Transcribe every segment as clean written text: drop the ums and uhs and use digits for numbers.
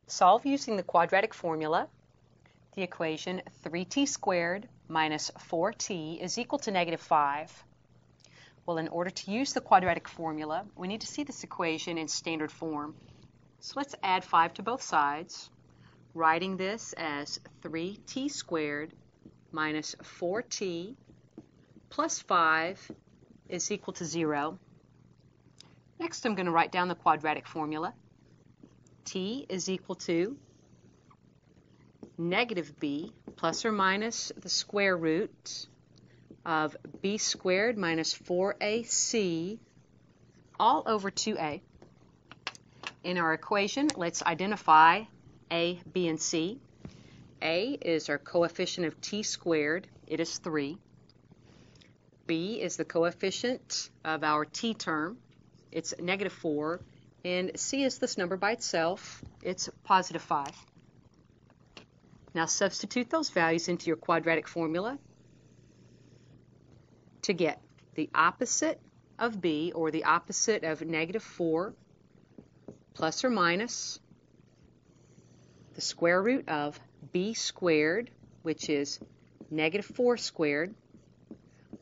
Solve using the quadratic formula. The equation 3t squared minus 4t is equal to negative 5. Well, in order to use the quadratic formula, we need to see this equation in standard form. So let's add 5 to both sides, writing this as 3t squared minus 4t plus 5 is equal to 0. Next, I'm going to write down the quadratic formula. T is equal to negative b plus or minus the square root of b squared minus 4ac all over 2a. In our equation, let's identify a, b, and c. A is our coefficient of t squared. It is 3. B is the coefficient of our t term. It's negative 4. And c is this number by itself. It's positive 5. Now substitute those values into your quadratic formula to get the opposite of b, or the opposite of negative 4, plus or minus the square root of b squared, which is negative 4 squared,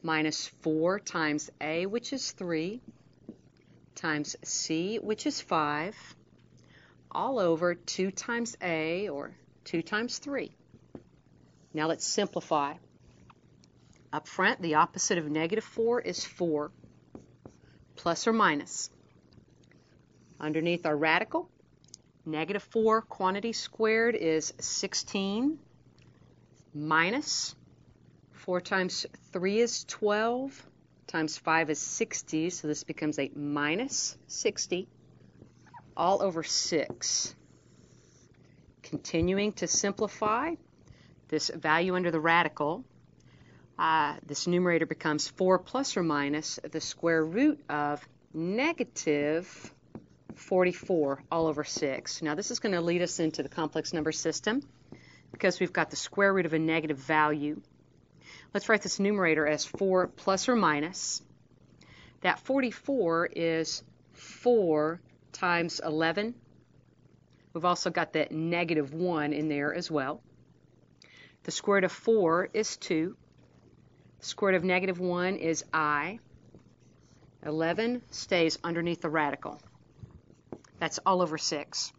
minus 4 times a, which is 3, times c, which is 5, all over 2 times a, or 2 times 3. Now let's simplify. Up front, the opposite of negative 4 is 4, plus or minus. Underneath our radical, negative 4 quantity squared is 16, minus 4 times 3 is 12, times 5 is 60, so this becomes a minus 60, all over 6. Continuing to simplify, this value under the radical, this numerator becomes 4 plus or minus the square root of negative 44 all over 6. Now this is going to lead us into the complex number system because we've got the square root of a negative value. Let's write this numerator as 4 plus or minus. That 44 is 4 times 11. We've also got that negative 1 in there as well. The square root of 4 is 2. The square root of negative 1 is I. 11 stays underneath the radical. That's all over 6.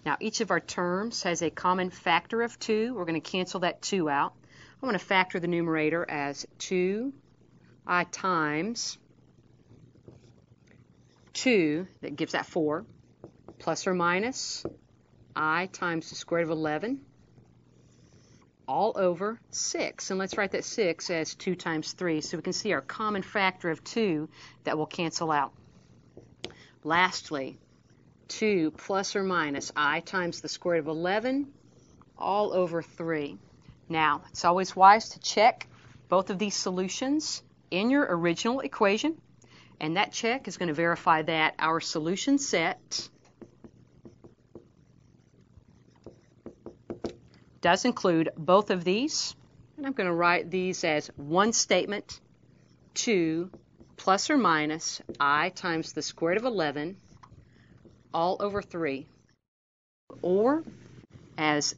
Now each of our terms has a common factor of 2. We're going to cancel that 2 out. I want to factor the numerator as 2i times 2, that gives that 4, plus or minus I times the square root of 11, all over 6. And let's write that 6 as 2 times 3, so we can see our common factor of 2 that will cancel out. Lastly, 2 plus or minus I times the square root of 11, all over 3. Now, it's always wise to check both of these solutions in your original equation, and that check is going to verify that our solution set does include both of these, and I'm going to write these as one statement, 2 plus or minus I times the square root of 11 all over 3, or as